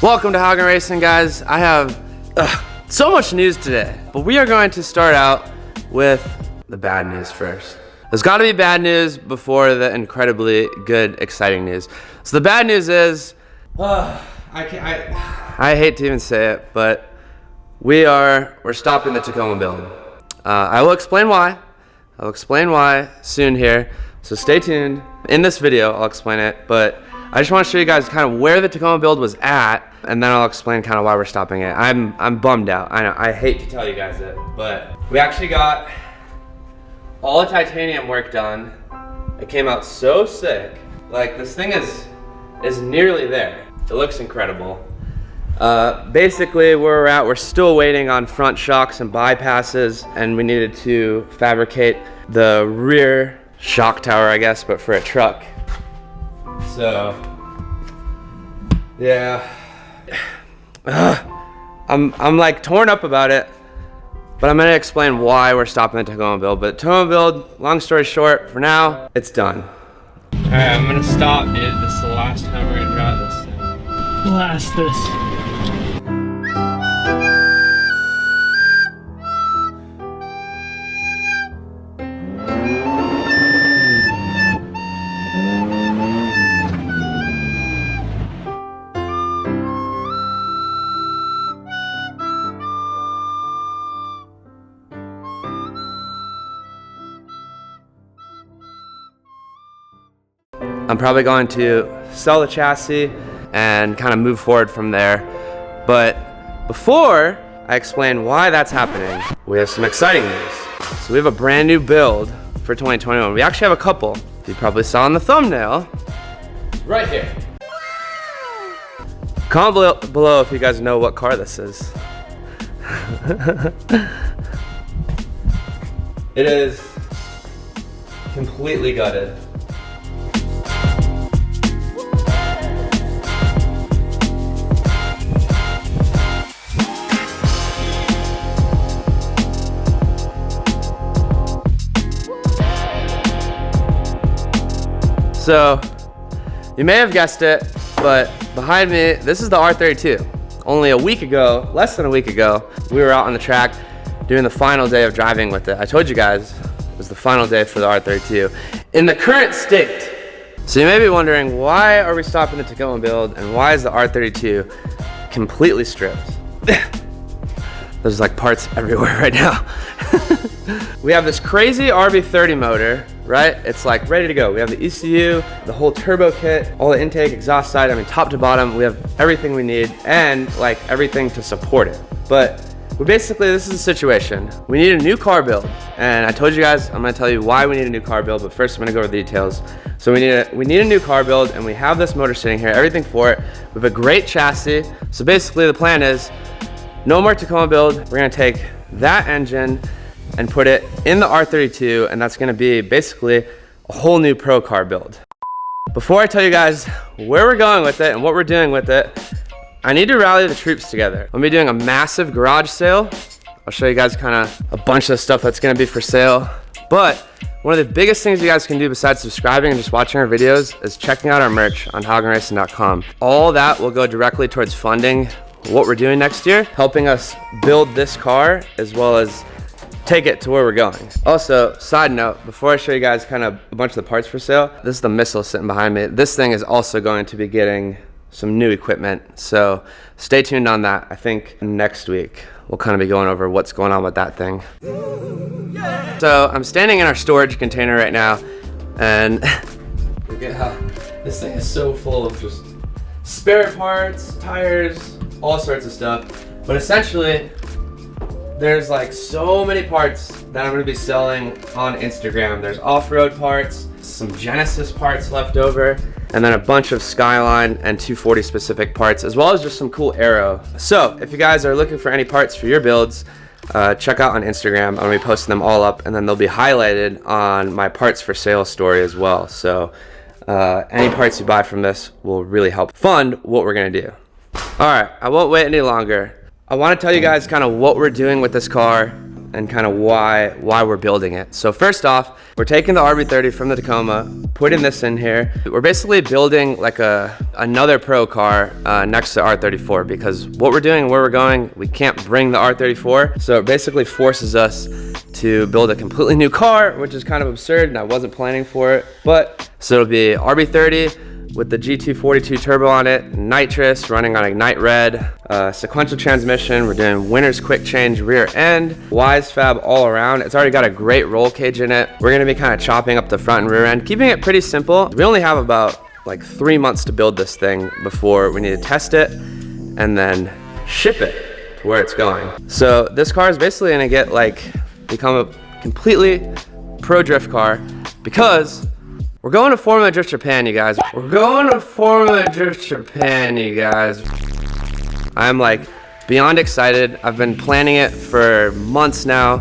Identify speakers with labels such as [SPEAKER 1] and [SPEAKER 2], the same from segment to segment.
[SPEAKER 1] Welcome to Haugen Racing, guys. I have so much news today, but we are going to start out with the bad news first. There's got to be bad news before the incredibly good, exciting news. So the bad news is, I hate to even say it, but we're stopping the Tacoma Build. I will explain why. I'll explain why soon here. So stay tuned. In this video, I'll explain it, but I just want to show you guys kind of where the Tacoma Build was at, and then I'll explain kind of why we're stopping it. I'm bummed out. I know, I hate to tell you guys it, but we actually got all the titanium work done. It came out so sick. Like, this thing is nearly there. It looks incredible. Basically where we're at, we're still waiting on front shocks and bypasses, and we needed to fabricate the rear shock tower, I guess, but for a truck. So, yeah, I'm like torn up about it, but I'm gonna explain why we're stopping the Tacoma Build. But Tacoma Build, long story short, for now, it's done. All right, I'm gonna stop, dude. This is the last time we're gonna drive this thing.
[SPEAKER 2] Blast this.
[SPEAKER 1] I'm probably going to sell the chassis and kind of move forward from there. But before I explain why that's happening, we have some exciting news. So we have a brand new build for 2021. We actually have a couple. You probably saw in the thumbnail, right here. Comment below if you guys know what car this is. It is completely gutted. So, you may have guessed it, but behind me, this is the R32. Only a week ago, less than a week ago, we were out on the track doing the final day of driving with it. I told you guys it was the final day for the R32 in the current state. So you may be wondering, why are we stopping the Tacoma Build and why is the R32 completely stripped? There's like parts everywhere right now. We have this crazy RB30 motor, right? It's like ready to go. We have the ECU, the whole turbo kit, all the intake, exhaust side, I mean top to bottom, we have everything we need and like everything to support it. But basically this is the situation. We need a new car build, and I told you guys I'm gonna tell you why we need a new car build, but first I'm gonna go over the details. So we need a new car build, and we have this motor sitting here, everything for it. We have a great chassis. So basically the plan is no more Tacoma Build. We're gonna take that engine and put it in the R32, and that's gonna be basically a whole new pro car build. Before I tell you guys where we're going with it and what we're doing with it, I need to rally the troops together. I'm gonna be doing a massive garage sale. I'll show you guys kind of a bunch of stuff that's gonna be for sale. But one of the biggest things you guys can do besides subscribing and just watching our videos is checking out our merch on haugenracing.com. All that will go directly towards funding what we're doing next year, helping us build this car as well as take it to where we're going. Also, side note, before I show you guys kind of a bunch of the parts for sale, this is the missile sitting behind me. This thing is also going to be getting some new equipment, so stay tuned on that. I think next week we'll kind of be going over what's going on with that thing. So I'm standing in our storage container right now, and look at how this thing is so full of just spare parts, tires, all sorts of stuff. But essentially, there's like so many parts that I'm gonna be selling on Instagram. There's off-road parts, some Genesis parts left over, and then a bunch of Skyline and 240 specific parts, as well as just some cool aero. So if you guys are looking for any parts for your builds, check out on Instagram. I'm gonna be posting them all up, and then they'll be highlighted on my parts for sale story as well. So any parts you buy from this will really help fund what we're gonna do. All right, I won't wait any longer. I want to tell you guys kind of what we're doing with this car and kind of why we're building it. So first off, we're taking the RB30 from the Tacoma, putting this in here. We're basically building like another pro car next to R34, because what we're doing, where we're going, we can't bring the R34. So it basically forces us to build a completely new car, which is kind of absurd, and I wasn't planning for it. But so it'll be RB30 with the G242 turbo on it, nitrous, running on Ignite Red, sequential transmission. We're doing Winner's quick change rear end, Wise Fab all around. It's already got a great roll cage in it. We're gonna be kind of chopping up the front and rear end, keeping it pretty simple. We only have about like 3 months to build this thing before we need to test it and then ship it to where it's going. So this car is basically gonna become a completely pro drift car, because we're going to Formula Drift Japan, you guys. We're going to Formula Drift Japan, you guys. I'm like beyond excited. I've been planning it for months now.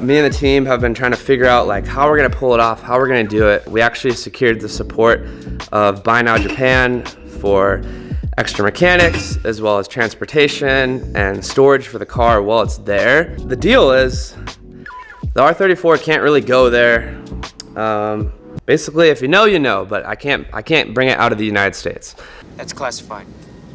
[SPEAKER 1] Me and the team have been trying to figure out like how we're gonna pull it off, how we're gonna do it. We actually secured the support of Buy Now Japan for extra mechanics, as well as transportation and storage for the car while it's there. The deal is the R34 can't really go there. Basically, if you know, you know, but I can't bring it out of the United States.
[SPEAKER 3] That's classified.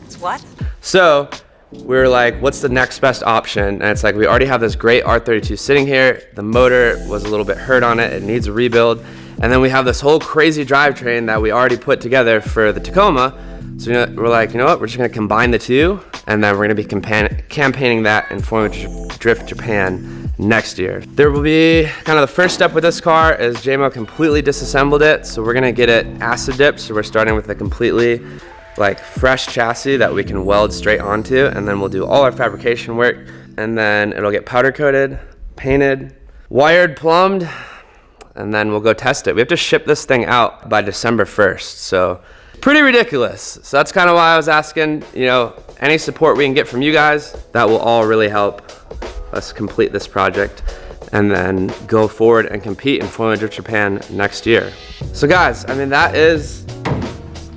[SPEAKER 4] It's what?
[SPEAKER 1] So we were like, what's the next best option? And it's like, we already have this great R32 sitting here. The motor was a little bit hurt on it. It needs a rebuild. And then we have this whole crazy drivetrain that we already put together for the Tacoma. So we're like, you know what? We're just gonna combine the two, and then we're gonna be campaigning that in Formula Drift Japan next year. There will be kind of the first step with this car is JMO completely disassembled it. So we're gonna get it acid dipped. So we're starting with a completely like fresh chassis that we can weld straight onto, and then we'll do all our fabrication work, and then it'll get powder coated, painted, wired, plumbed, and then we'll go test it. We have to ship this thing out by December 1st. So pretty ridiculous. So that's kind of why I was asking, you know, any support we can get from you guys, that will all really help us complete this project and then go forward and compete in Formula Drift Japan next year. So guys, I mean, that is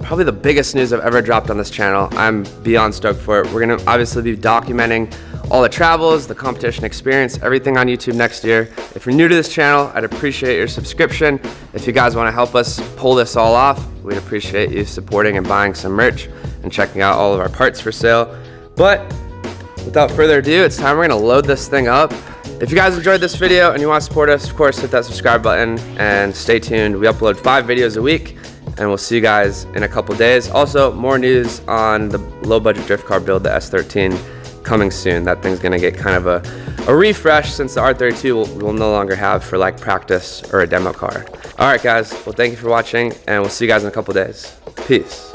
[SPEAKER 1] probably the biggest news I've ever dropped on this channel. I'm beyond stoked for it. We're gonna obviously be documenting all the travels, the competition experience, everything on YouTube next year. If you're new to this channel, I'd appreciate your subscription. If you guys wanna help us pull this all off, we'd appreciate you supporting and buying some merch and checking out all of our parts for sale. But without further ado, it's time we're gonna load this thing up. If you guys enjoyed this video and you wanna support us, of course, hit that subscribe button and stay tuned. We upload 5 videos a week, and we'll see you guys in a couple days. Also, more news on the low budget drift car build, the S13, coming soon. That thing's gonna get kind of a refresh, since the R32 will no longer have for like practice or a demo car. All right guys, well thank you for watching, and we'll see you guys in a couple days. Peace.